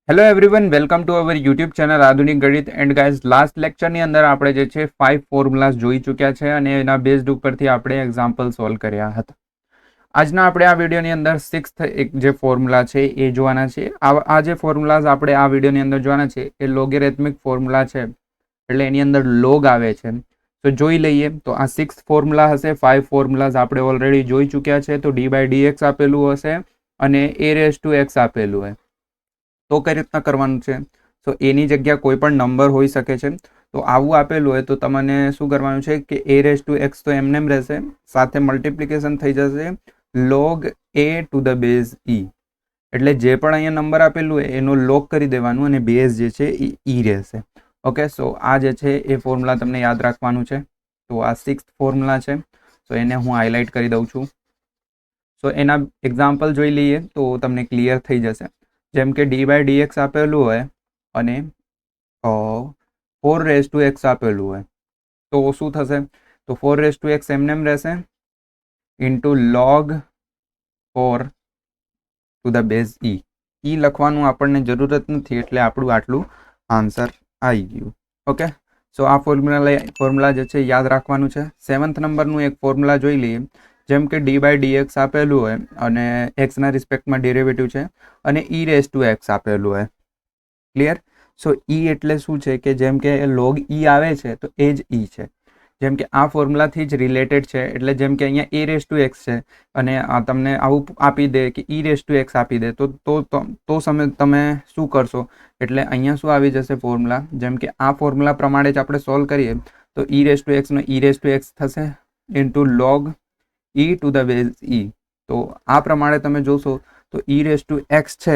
Hello everyone, welcome to our YouTube channel આધુનિક ગણિત. And guys, last લેક્ચરની અંદર આપણે જે છે 5 ફોર્મ્યુલાસ જોઈ ચૂક્યા છે અને એના બેઝડ ઉપરથી આપણે એક્ઝામ્પલ સોલ્વ કર્યા હતા. આજના આપણે આ વિડીયોની અંદર 6th એક જે ફોર્મ્યુલા છે એ જોવાના છે. આ જે ફોર્મ્યુલાસ આપણે આ વિડીયોની અંદર જોવાના છે એ લોગેરિથમિક ફોર્મ્યુલા છે, એટલે એની અંદર લોગ આવે છે. તો જોઈ લઈએ. તો આ 6th ફોર્મ્યુલા હશે. 5 ફોર્મ્યુલાસ આપણે ઓલરેડી જોઈ ચૂક્યા છે. તો ડી બાય ડીએક્સ આપેલું હશે અને એ રેઝ ટુ એક્સ આપેલું હોય. તો કઈ રીતના કરવાનું છે? તો એની જગ્યા કોઈ પણ નંબર હોઈ શકે છે. તો આવું આપેલું હોય તો તમને શું કરવાનું છે કે એ રેઝ ટુ એક્સ તો એમનેમ રહેશે, સાથે મલ્ટિપ્લિકેશન થઈ જશે log e to the base e. એટલે જે પણ અહીંયા નંબર આપેલું હોય એનો લોગ કરી દેવાનું અને બેઝ જે છે એ ઈ રહેશે. ઓકે, સો આ જે છે એ ફોર્મ્યુલા તમને યાદ રાખવાનું છે. તો આ 6th ફોર્મ્યુલા છે, તો એને હું હાઇલાઇટ કરી દઉં છું. સો એના એક્ઝામ્પલ જોઈ લઈએ તો તમને ક્લિયર થઈ જશે. જેમ કે ડી બાય ડીએક્સ આપેલું હોય અને 4 રેઝ ટુ એક્સ આપેલું હોય, તો શું થશે? તો 4 રેઝ ટુ એક્સ એમનેમ રહેશે into log 4 to the base e. E લખવાનું આપણને જરૂરત નથી, એટલે આપણું આટલું આન્સર આવી ગયું. ઓકે, સો આ ફોર્મ્યુલા જે છે યાદ રાખવાનું છે. 7th નંબરનું એક ફોર્મ્યુલા જોઈ લઈએ. જેમ કે ડી બાય ડીએક્સ આપેલું હોય અને એક્સના રિસ્પેક્ટમાં ડેરિવેટિવ છે અને ઈ રેઝ ટુ એક્સ આપેલું હોય. ક્લિયર? સો ઈ એટલે શું છે કે જેમ કે લોગ ઈ આવે છે તો એ જ ઈ છે. જેમ કે આ ફોર્મ્યુલાથી જ રિલેટેડ છે. એટલે જેમ કે અહીંયા એ રેઝ ટુ એક્સ છે અને તમને આવું આપી દે કે ઈ રેઝ ટુ એક્સ આપી દે તો તમે શું કરશો? એટલે અહીંયા શું આવી જશે ફોર્મ્યુલા? જેમ કે આ ફોર્મ્યુલા પ્રમાણે જ આપણે સોલ્વ કરીએ તો ઈ રેઝ ટુ એક્સનો ઈ રેઝ ટુ એક્સ થશે into log e to the base e. તો આ પ્રમાણે તમે જોશો તો ઈ રેઝ ટુ એક્સ છે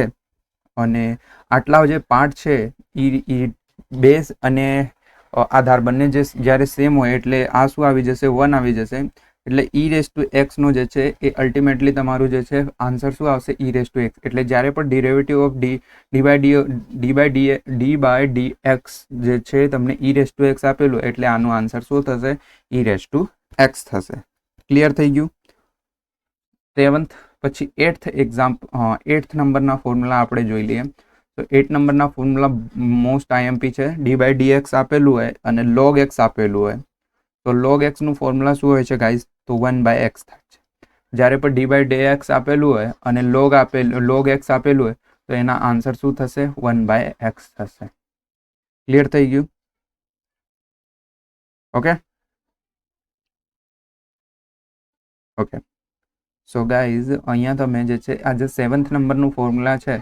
અને આટલા જે પાર્ટ છે ઈ બેઝ અને આધાર બંને જે જ્યારે સેમ હોય એટલે આ શું આવી જશે? 1 આવી જશે. એટલે ઈ રેઝ ટુ એક્સનો જે છે એ અલ્ટિમેટલી તમારું જે છે આન્સર શું આવશે? E raise to x. એટલે જ્યારે પણ derivative of d by d x જે છે તમને ઈ રેઝ ટુ એક્સ આપેલું, એટલે આનું આન્સર શું થશે? ઈ રેઝ ટુ એક્સ થશે. ક્લિયર થઈ ગયું? 7th પછી 8th નંબરના ફોર્મ્યુલા આપણે જોઈ લઈએ. તો 8 નંબરના ફોર્મ્યુલા મોસ્ટ આઈએમપી છે. ડી બાય ડીએક્સ આપેલું હોય અને લોગ એક્સ આપેલું હોય. તો લોગ એક્સનું ફોર્મ્યુલા શું હોય છે ગાઈઝ? તો 1 બાય એક્સ થાય છે. જ્યારે પણ ડી બાય ડી એક્સ આપેલું હોય અને લોગ એક્સ આપેલું હોય તો એના આન્સર શું થશે? 1 બાય એક્સ થશે. ક્લિયર થઈ ગયું? ઓકે ઓકે, સો ગાઈઝ અહીંયા તમે જે છે આ જે 7th નંબરનું ફોર્મ્યુલા છે,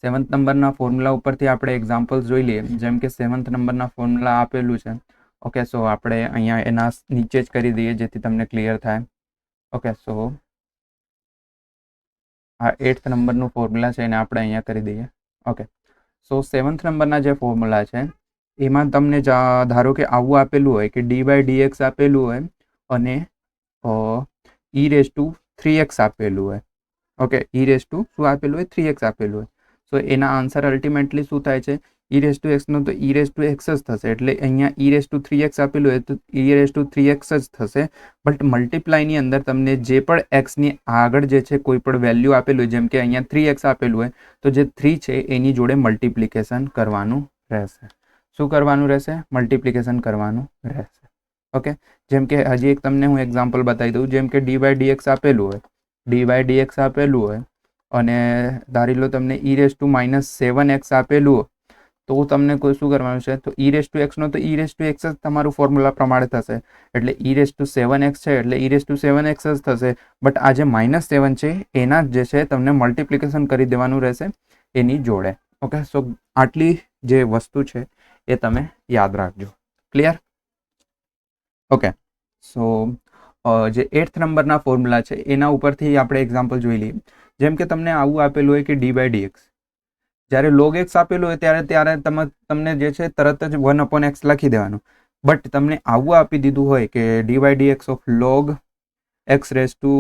7th નંબરના ફોર્મ્યુલા ઉપરથી આપણે એક્ઝામ્પલ્સ જોઈ લઈએ. જેમ કે 7th નંબરના ફોર્મ્યુલા આપેલું છે. ઓકે, સો આપણે અહીંયા એના નીચે જ કરી દઈએ જેથી તમને ક્લિયર થાય. ઓકે, સો આ 8th નંબરનું ફોર્મ્યુલા છે એને આપણે અહીંયા કરી દઈએ. ઓકે, સો 7th નંબરના જે ફોર્મ્યુલા છે એમાં તમને ધારો કે આવું આપેલું હોય કે ડી બાય ડીએક્સ આપેલું હોય અને ઈ રેઝ ટુ 3x આપેલું હોય. ઓકે, ઈ રેઝ ટુ શું આપેલું હોય? 3x આપેલું હોય. સો એના આન્સર અલ્ટિમેટલી શું થાય છે? ઈ રેઝ ટુ એક્સનો તો ઈ રેઝ ટુ એક્સ જ થશે. એટલે અહીંયા ઈ રેઝ ટુ 3x આપેલું હોય તો ઈ રેઝ ટુ 3x જ થશે. બટ મલ્ટીપ્લાયની અંદર તમને જે પણ એક્સની આગળ જે છે કોઈ પણ વેલ્યુ આપેલું હોય, જેમ કે અહીંયા 3x આપેલું હોય તો જે 3 છે એની જોડે મલ્ટિપ્લિકેશન કરવાનું રહેશે. શું કરવાનું રહેશે? મલ્ટિપ્લિકેશન કરવાનું રહેશે. ઓકે, જેમ કે હજી એક તમને હું એક્ઝામ્પલ બતાવી દઉં. જેમ કે ડી બાય ડીએક્સ આપેલું હોય, ડી બાય ડીએક્સ આપેલું હોય અને ધારી લો તમને ઈ રેઝ ટુ -7x આપેલું હોય તો તમને કોઈ શું કરવાનું છે? તો ઈ રેઝ ટુ એક્સનો તો ઈ રેઝ ટુ એક્સ જ તમારું ફોર્મ્યુલા પ્રમાણે થશે. એટલે ઈ રેઝ ટુ 7x છે એટલે ઈ રેઝ ટુ 7x જ થશે. બટ આ જે -7 છે એના જે છે તમને મલ્ટિપ્લિકેશન કરી દેવાનું રહેશે એની જોડે. ઓકે, સો આટલી જે વસ્તુ છે એ તમે યાદ રાખજો. ક્લિયર? ઓકે, સો જે 8th નંબરના ફોર્મ્યુલા છે એના ઉપરથી આપણે એક્ઝામ્પલ જોઈ લઈએ. જેમ કે તમને આવું આપેલું હોય કે ડી બાય ડીએક્સ, જ્યારે લોગ એક્સ આપેલું હોય ત્યારે તમને જે છે તરત જ 1/x લખી દેવાનું. બટ તમને આવું આપી દીધું હોય કે d by dx of log x raise to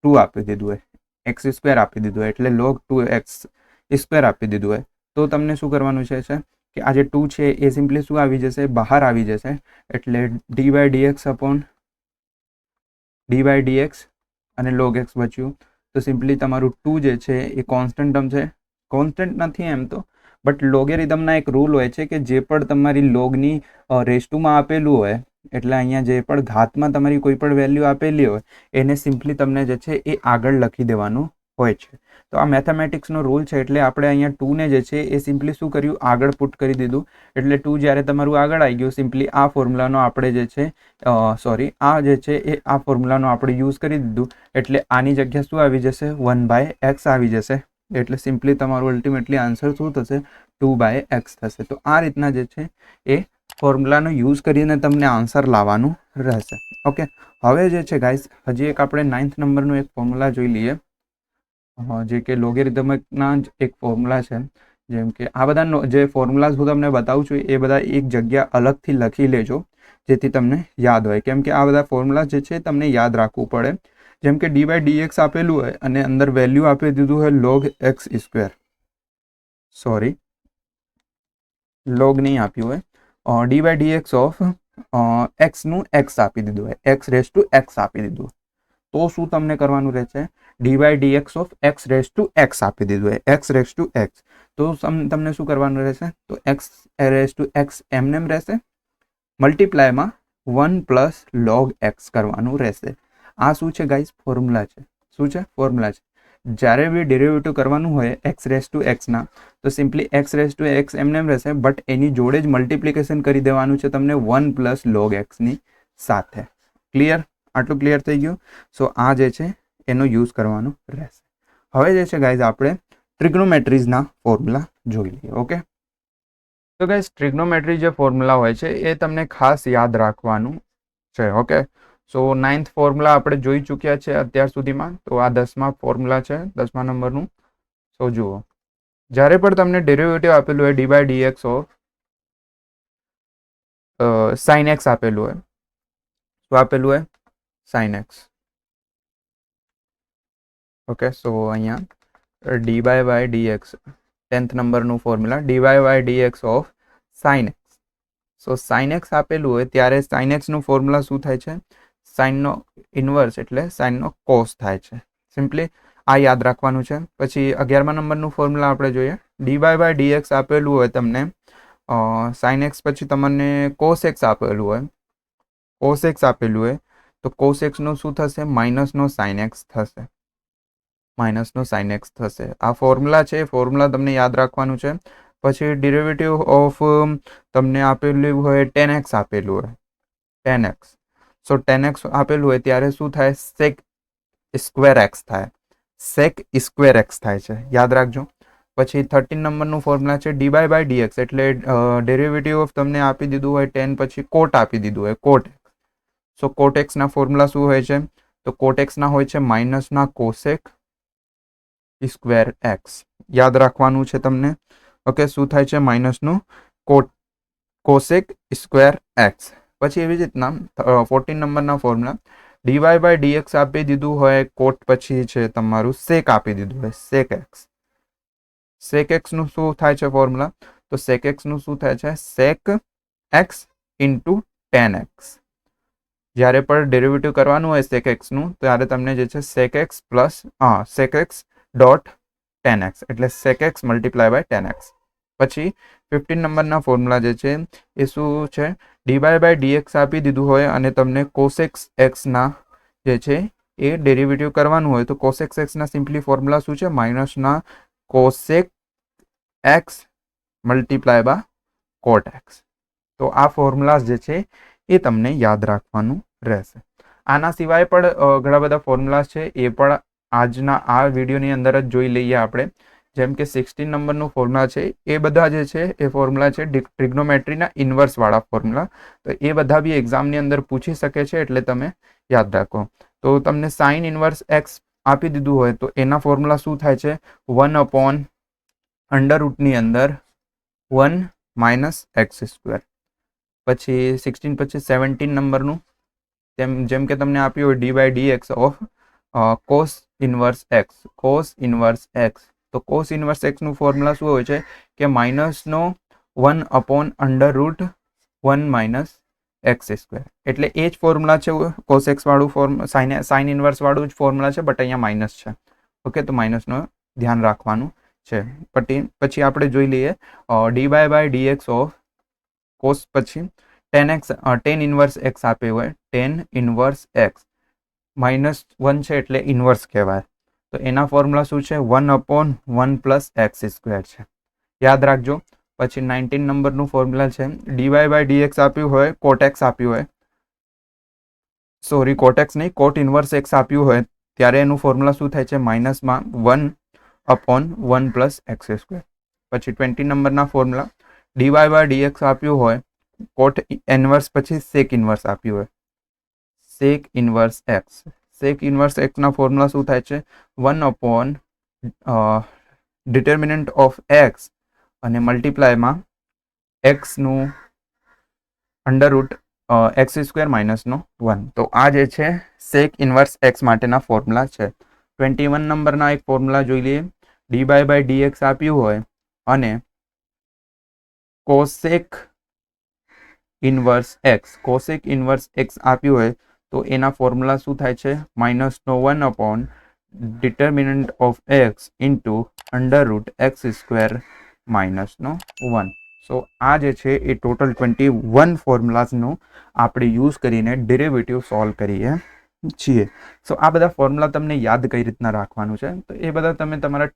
2 આપી દીધું હોય, એક્સ સ્ક્વેર આપી દીધું હોય, એટલે લોગ 2x સ્ક્વેર આપી દીધું હોય તો તમને શું કરવાનું છે કે આ જે 2 છે એ સિમ્પલી શું આવી જશે? બહાર આવી જશે. એટલે d by dx upon d by dx અને લોગ એક્સ બચ્યું. તો સિમ્પલી તમારું 2 જે છે એ કોન્સ્ટન્ટ ટર્મ છે. કોન્સ્ટન્ટ નથી એમ તો, બટ લોગેરિધમના એક રૂલ હોય છે કે જે પણ તમારી લોગની રેસ્ટુમાં આપેલું હોય, એટલે અહીંયા જે પણ ઘાતમાં તમારી કોઈ પણ વેલ્યુ આપેલી હોય એને સિમ્પલી તમને જે છે એ આગળ લખી દેવાનું હોય છે. તો આ મેથેમેટિક્સનો રૂલ છે, એટલે આપણે અહીંયા 2ને જે છે એ સિમ્પલી શું કર્યું, આગળ પુટ કરી દીધું. એટલે 2 જ્યારે તમારું આગળ આવી ગયું, સિમ્પલી આ ફોર્મ્યુલાનો આપણે જે છે આ જે છે એ આ ફોર્મ્યુલાનો આપણે યુઝ કરી દીધું. એટલે આની જગ્યા શું આવી જશે, 1/x આવી જશે. એટલે સિમ્પલી તમારું અલ્ટિમેટલી આન્સર શું થશે, 2/x થશે. તો આ રીતના જે છે એ ફોર્મ્યુલાનો યુઝ કરીને તમને આન્સર લાવવાનું રહેશે. ઓકે, હવે જે છે ગાઈસ, હજી એક આપણે 9th નંબરનું એક ફોર્મ્યુલા જોઈ લઈએ, જે કે લોગેરિધમિકના જ એક ફોર્મ્યુલા છે. જેમ કે આ બધા જે ફોર્મ્યુલાઝ હું તમને બતાવું છું એ બધા એક જગ્યા અલગથી લખી લેજો, જેથી તમને યાદ હોય. કેમ કે આ બધા ફોર્મ્યુલા જે છે તમને યાદ રાખવું પડે. જેમ કે d/dx આપેલું હોય અને અંદર વેલ્યુ આપી દીધું હોય log x², સોરી લોગ નહીં આપ્યું હોય, d/dx ઓફ x નું x આપી દીધું હોય, x⁻x આપી દીધું હોય, તો શું તમને કરવાનું રહેશે, d/dx ઓફ x⁻x આપી દીધું હોય, x⁻x, તો તમને શું કરવાનું રહેશે, તો x⁻x એમનેમ રહેશે, મલ્ટીપ્લાયમાં 1 + log x કરવાનું રહેશે. આ શું છે ગાઈસ, ફોર્મ્યુલા છે. શું છે, ફોર્મ્યુલા છે. જ્યારે બી ડેરિવેટિવ કરવાનું હોય x⁻x ના, તો સિમ્પલી x⁻x એમનેમ રહેશે, બટ એની જોડે જ મલ્ટિપ્લિકેશન કરી દેવાનું છે તમને 1 + log x ની સાથે. ક્લિયર? આટલું ક્લિયર થઈ ગયું? સો આ જે છે એનો યુઝ કરવાનો રહેશે. હવે જે છે ગાઈઝ આપણે ટ્રિગ્નોમેટ્રીઝના ફોર્મ્યુલા જોઈ લઈએ. ઓકે, તો ગાઈઝ ટ્રિગ્નોમેટ્રી જે ફોર્મ્યુલા હોય છે એ તમને ખાસ યાદ રાખવાનું છે. ઓકે, સો 9th ફોર્મ્યુલા આપણે જોઈ ચૂક્યા છે અત્યાર સુધીમાં. તો આ 10મા ફોર્મ્યુલા છે, 10મા નંબરનું. સો જુઓ, જ્યારે પણ તમને ડેરિવેટિવ આપેલું હોય d/dx ઓફ sin x આપેલું હોય, શું આપેલું હોય, sin x. ઓકે, સો અહીંયા dy/dx 10th નંબરનું formula, dy/dx of sin x. So sin x આપેલું હોય ત્યારે sin x નું ફોર્મ્યુલા શું થાય છે, સાઇનનો ઇન્વર્સ એટલે સાઇનનો કોસ થાય છે. સિમ્પલી આ યાદ રાખવાનું છે. પછી 11મા નંબરનું ફોર્મ્યુલા આપણે જોઈએ, dy/dx આપેલું હોય તમને sin x, પછી તમને cos x આપેલું હોય, cos x આપેલું હોય તો cos x નું શું થશે, માઇનસનો sin x થશે, માઇનસનો sin x થશે. આ ફોર્મ્યુલા છે, ફોર્મ્યુલા તમને યાદ રાખવાનું છે. પછી ડેરિવેટિવ ઓફ તમને આપેલું હોય tan x આપેલું હોય, tan x. સો tan x આપેલું હોય ત્યારે શું થાય, sec²x થાય, sec²x થાય છે, યાદ રાખજો. પછી 13 નંબરનું ફોર્મ્યુલા છે dy/dx, એટલે ડેરિવેટિવ ઓફ તમને આપી દીધું હોય tan, પછી cot આપી દીધું હોય, cot x. સો cot x ના ફોર્મ્યુલા શું હોય છે, તો cot x ના હોય છે માઇનસના cosec²x. યાદ રાખવાનું છે તમને. ઓકે, શું થાય છે, માઇનસનું cosec²x. પછી એવી જ રીતના 14 નંબરના ફોર્મ્યુલા, dy/dx આપી દીધું હોય કોટ, પછી છે તમારું sec આપી દીધું હોય, sec(x). sec(x) નું શું થાય છે ફોર્મ્યુલા, તો sec(x) નું શું થાય છે, sec(x) * tan(x). જ્યારે પણ ડેરિવેટિવ કરવાનું હોય sec(x) નું, ત્યારે તમને જે છે sec(x) tan(x), એટલે sec(x) × tan(x). પછી 15 નંબરના ફોર્મ્યુલા જે છે એ શું છે, dy/dx આપી દીધું હોય અને તમને cosec(x) ના જે છે એ ડેરિવેટિવ કરવાનું હોય, તો cosec(x) ના સિમ્પલી ફોર્મ્યુલા શું છે, માઇનસના cosec(x) × cot(x). તો આ ફોર્મ્યુલા જે છે એ તમને યાદ રાખવાનું રહેશે. આના સિવાય પણ ઘણા બધા ફોર્મ્યુલા છે, એ પણ આજના આ વિડીયોની અંદર જ જોઈ લઈએ આપણે. જેમ કે 16 નંબરનું ફોર્મ્યુલા છે, એ બધા જે છે એ ફોર્મ્યુલા છે ટ્રિગ્નોમેટ્રીના ઇન્વર્સવાળા ફોર્મ્યુલા. તો એ બધા બી એક્ઝામની અંદર પૂછી શકે છે, એટલે તમે યાદ રાખો. તો તમને sin ઇન્વર્સ x આપી દીધું હોય તો એના ફોર્મ્યુલા શું થાય છે, 1/√ની અંદર 1 - x². પછી 16 પછી 17 નંબરનું, જેમ કે તમને આપ્યું હોય d/dx of cos inverse x, cos inverse x. તો cos ઇન્વર્સ x નું ફોર્મ્યુલા શું હોય છે કે માઇનસનો 1/√1 - x². એટલે એ જ ફોર્મ્યુલા છે cos x વાળું, સાઇન ઇન્વર્સ વાળું જ ફોર્મ્યુલા છે, બટ અહીંયા માઇનસ છે. ઓકે, તો માઇનસનો ધ્યાન રાખવાનું છે. પછી આપણે જોઈ લઈએ dy by dx of cos પછી tan ઇન્વર્સ એક્સ આપ્યું હોય tan ઇન્વર્સ એક્સ -1 છે એટલે ઇન્વર્સ કહેવાય. તો એના ફોર્મ્યુલા શું છે 1/1 પ્લસ એક્સ સ્ક્વેર છે, યાદ રાખજો. પછી 19 નંબરનું ફોર્મ્યુલા છે dy બાય dx આપ્યું હોય કોટ એક્સ આપ્યું હોય, સોરી કોટ એક્સ નહીં, કોટ ઇન્વર્સ એક્સ આપ્યું હોય ત્યારે એનું ફોર્મ્યુલા શું થાય છે -1/1 પ્લસ એક્સ સ્ક્વેર. પછી 20 નંબરના ફોર્મ્યુલા dy બાય dx આપ્યું હોય કોટ ઇન્વર્સ પછી સેક ઇન્વર્સ આપ્યું હોય sec inverse x. Sec inverse એક્સના ફોર્મ્યુલા શું થાય છે 1/, ડિટર્મિનન્ટ ઓફ એક્સ અને મલ્ટીપ્લાયમાં એક્સનું અંડરરૂટ એક્સ સ્ક્વેર -1. તો આ જે છે સેક ઇન્વર્સ એક્સ માટેના ફોર્મ્યુલા છે. 21 નંબરના એક ફોર્મ્યુલા જોઈ લઈએ. dy બાય dx આપ્યું હોય અને કોસેક ઇન્વર્સ એક્સ આપ્યું હોય તો એના ફોર્મ્યુલા શું થાય છે -1 determinant of x into under root x square -1. સો આ જે છે એ ટોટલ 21 ફોર્મ્યુલાઝનો આપણે યુઝ કરીને ડેરિવેટિવ સોલ્વ કરીએ છીએ. સો આ બધા ફોર્મ્યુલા તમને યાદ કઈ રીતના રાખવાનું છે તો એ બધા તમે તમારા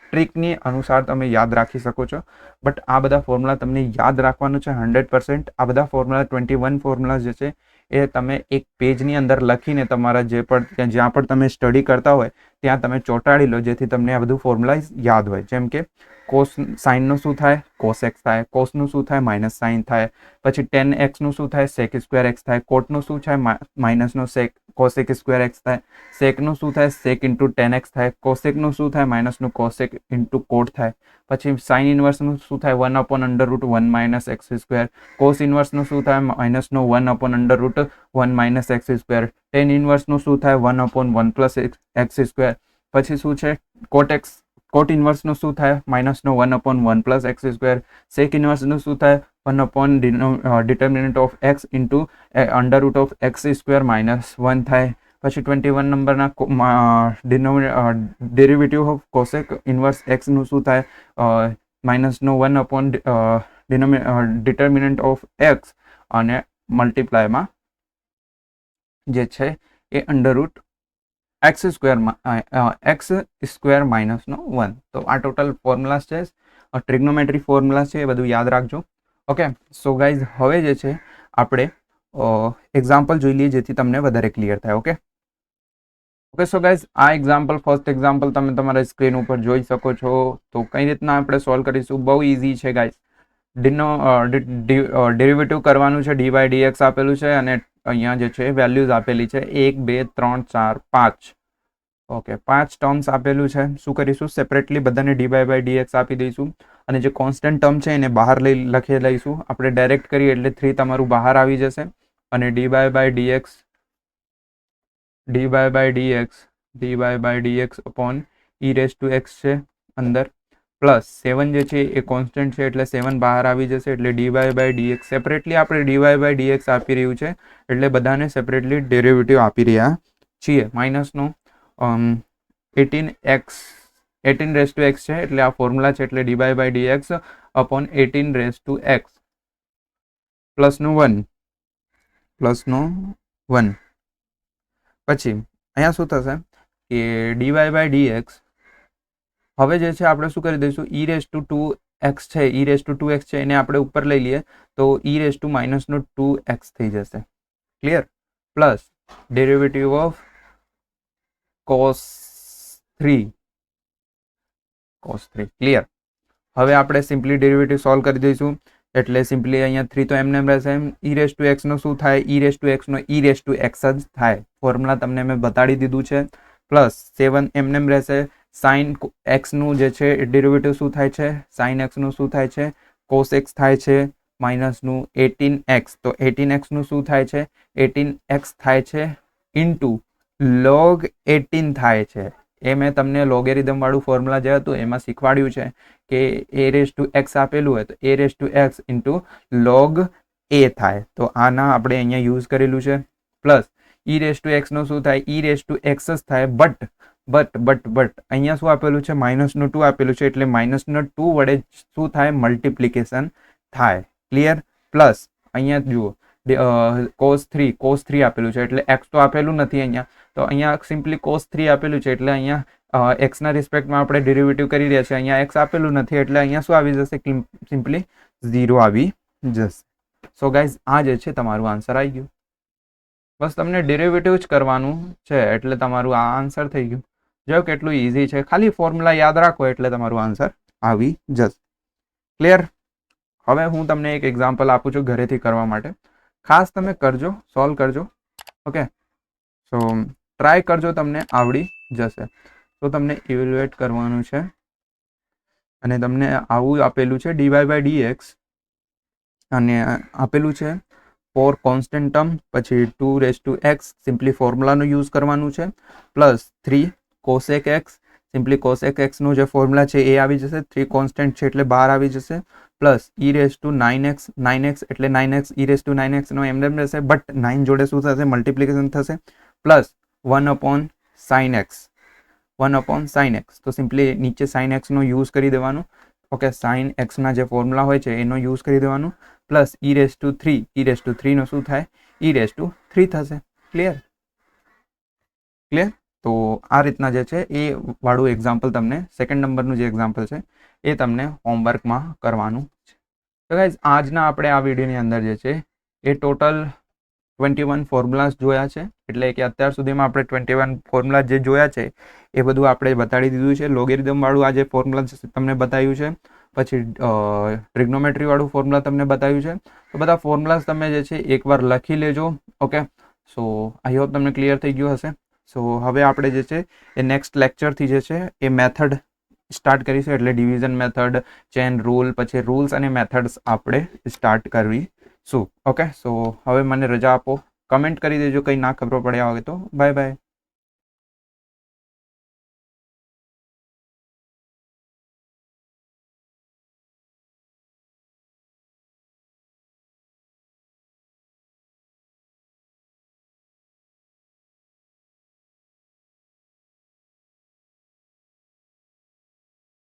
ટ્રીકની અનુસાર તમે યાદ રાખી શકો છો. બટ આ બધા ફોર્મ્યુલા તમને યાદ રાખવાનું છે 100%. આ બધા ફોર્મ્યુલા 21 ફોર્મ્યુલા જે છે એ તમે એક પેજની અંદર લખીને તમારા જ્યાં પણ તમે સ્ટડી કરતા હોય ત્યાં તમે ચોંટાડી લો, જેથી તમને આ બધું ફોર્મ્યુલા યાદ હોય. જેમ કે કોસ સાઇનનું શું થાય કોસ એક્સ થાય, કોસનું શું થાય માઇનસ સાઇન થાય, પછી ટેન એક્સનું શું થાય સેક સ્ક્વેર એક્સ થાય, કોટનું શું થાય માઇનસનો સેક કોસેક સ્ક્વેર એક્સ થાય, સેકનું શું થાય સેક ઇન્ટુ ટેન એક્સ થાય, કોસેકનું શું થાય માઇનસનું કોસેક ઇન્ટુ કોટ થાય. પછી સાઇન ઇન્વર્સનું શું થાય 1/√1 માઇનસ એક્સ સ્ક્વેર, કોસ ઇન્વર્સનું શું થાય -1/√1 માઇનસ એક્સ સ્ક્વેર, ટેન ઇન્વર્સનું શું થાય 1/1 પ્લસ એક્સ સ્ક્વેર. પછી શું છે કોટ ઇન્વર્સનું શું થાય -1/1 પ્લસ એક્સ સ્ક્વેર, સેક ઇન્વર્સનું શું થાય 1 determinant of x into under root of x square -1 થાય. પછી 21 નંબરના ડેરિવેટિવ ઓફ કોસેક ઇન્વર્સ એક્સનું શું થાય -1 ડિટર્મિનન્ટ ઓફ એક્સ અને મલ્ટીપ્લાયમાં જે છે એ અંડરરૂટ એક્સ સ્ક્વેર -1. તો આ ટોટલ ફોર્મ્યુલા છે, ટ્રિગ્નોમેટ્રી ફોર્મ્યુલા છે, એ બધું યાદ રાખજો. ઓકે, સો ગાઈઝ હવે જે છે આપણે એક્ઝામ્પલ જોઈ લઈએ જેથી તમને વધારે ક્લિયર થાય. ઓકે સો ગાઈઝ આ ફર્સ્ટ એક્ઝામ્પલ તમે તમારા સ્ક્રીન ઉપર જોઈ શકો છો. તો કઈ રીતના આપણે સોલ્વ કરીશું, બહુ ઇઝી છે ગાઈઝ. ડેરિવેટિવ કરવાનું છે, dy dx આપેલું છે અને અહીંયા જે છે વેલ્યુઝ આપેલી છે 1 2 3 4 5. ઓકે 5 ટર્મ્સ આપેલું છે. શું કરીશું સેપરેટલી બધાને dy બાય dx આપી દઈશું અને જે કોન્સ્ટન્ટ ટર્મ છે એને બહાર લખી લઈશું. આપણે ડાયરેક્ટ કરીએ એટલે 3 તમારું બહાર આવી જશે અને dy by dx upon e raised to x છે અંદર, પ્લસ 7 જે છે એ કોન્સ્ટન્ટ છે એટલે 7 બહાર આવી જશે એટલે dy બાય dx સેપરેટલી આપણે dy બાય dx આપી રહ્યું છે એટલે બધાને સેપરેટલી ડેરિવેટિવ આપી રહ્યા છીએ. માઇનસનો 18 રેઝ ટુ એક્સ છે એટલે આ ફોર્મ્યુલા છે એટલે dy by dx upon 18 raise to x પ્લસનું 1. પછી અહીંયા શું થશે કે dy બાય dx હવે જે છે આપણે શું કરી દઈશું e રેઝ ટુ 2x છે, e રેઝ ટુ 2x છે એને આપણે ઉપર લઈ લઈએ તો e રેઝ ટુ -2x થઈ જશે. Clear? Plus derivative of cos 3. Clear? હવે આપણે સિમ્પલી ડેરિવેટિવ સોલ્વ કરી દઈશું એટલે સિમ્પલી અહીંયા 3 તો એમને રહેશે. e રેઝ ટુ x નો શું થાય e raise to x no e raise to x જ થાય. ફોર્મ્યુલા તમને મેં બતાડી દીધું છે. પ્લસ 7 એમને રહેશે. સાઇન એક્સ નું જે છે ડેરિવેટિવ શું થાય છે સાઇન એક્સ નું શું થાય છે કોસ એક્સ થાય છે માઇનસનું 18x. તો 18x નું શું થાય છે 18x થાય છે ઇન્ટુ log 18 થાય છે. એ મેં તમને લોગેરિધમ વાળું ફોર્મ્યુલા જે હતું એમાં શીખવાડ્યું છે કે a રેઝ ટુ x આપેલું હોય તો a raise to x into log a થાય. તો આના આપણે અહીંયા યુઝ કરેલું છે. Plus e raise to x નું શું થાય e રેઝ ટુ x જ થાય બટ બટ અહીંયા શું આપેલું છે, -2 આપેલું છે, એટલે -2 વડે શું થાય, મલ્ટિપ્લિકેશન થાય. ક્લિયર? પ્લસ અહીંયા જુઓ cos3 આપેલું છે, એટલે x તો આપેલું નથી અહીંયા, તો અહીંયા સિમ્પલી cos3 આપેલું છે, એટલે અહીંયા એક્સના રિસ્પેક્ટમાં આપણે ડેરિવેટિવ કરી રહ્યા છીએ. અહીંયા એક્સ આપેલું નથી, એટલે અહીંયા શું આવી જશે, સિમ્પલી 0 આવી જશે. સો ગાઈઝ આ જે છે તમારું આન્સર આવી ગયું. બસ તમને ડેરિવેટિવ જ કરવાનું છે એટલે તમારું આ આન્સર થઈ ગયું. જો કેટલું ઇઝી છે, ખાલી ફોર્મ્યુલા યાદ રાખો એટલે તમારું આન્સર આવી જશે. ક્લિયર? હવે હું તમને એક એક્ઝામ્પલ આપું છું ઘરેથી કરવા માટે, ખાસ તમે કરજો, સોલ્વ કરજો. ઓકે, સો ટ્રાય કરજો, તમને આવડી જશે. તો તમને ઇવેલ્યુએટ કરવાનું છે અને તમને આવું આપેલું છે dy/dx અને આપેલું છે ફોર કોન્સ્ટન્ટ ટર્મ, પછી 2x સિમ્પલી ફોર્મ્યુલાનો યુઝ કરવાનું છે, plus 3 cosec x, simply cosec x નું જે ફોર્મ્યુલા છે એ આવી જશે, 3 કોન્સ્ટન્ટ છે એટલે 12 આવી જશે, પ્લસ e⁹9x એટલે 9x e⁹9x નો એમ રહેશે, બટ 9 જોડે શું થશે, મલ્ટિપ્લિકેશન થશે, પ્લસ 1/sin x. તો સિમ્પલી નીચે sin x નો યુઝ કરી દેવાનું. ઓકે, sin x ના જે ફોર્મ્યુલા હોય છે એનો યુઝ કરી દેવાનું, પ્લસ e⁻³ નો શું થાય, e⁻³ થશે. ક્લિયર? તો આ રીતના જે છે એ વાળું એક્ઝામ્પલ તમને, સેકન્ડ નંબરનું જે એક્ઝામ્પલ છે એ તમને હોમવર્કમાં કરવાનું છે. તો ગાઈઝ આજના આપણે આ વિડીયોની અંદર જે છે એ ટોટલ 21 ફોર્મ્યુલાસ જોયા છે, એટલે કે અત્યાર સુધીમાં આપણે 21 ફોર્મ્યુલા જે જોયા છે એ બધું આપણે બતાડી દીધું છે. લોગેરિધમ વાળું આ જે ફોર્મ્યુલા તમને બતાવ્યું છે, પછી ટ્રિગ્નોમેટ્રી વાળું ફોર્મ્યુલા તમને બતાવ્યું છે. તો બધા ફોર્મ્યુલાસ તમે જે છે એકવાર લખી લેજો. ઓકે, સો આઈ હોપ તમને ક્લિયર થઈ ગયું હશે. સો હવે આપણે જે છે એ નેક્સ્ટ લેક્ચરથી જે છે એ મેથડ સ્ટાર્ટ કરીશું, એટલે ડિવિઝન મેથડ, ચેન રૂલ, પછી રૂલ્સ અને મેથડ્સ આપણે સ્ટાર્ટ કરીશું. ઓકે, સો હવે મને રજા આપો, કમેન્ટ કરી દેજો કંઈ ના ખબર પડ્યા હોય તો. Bye bye.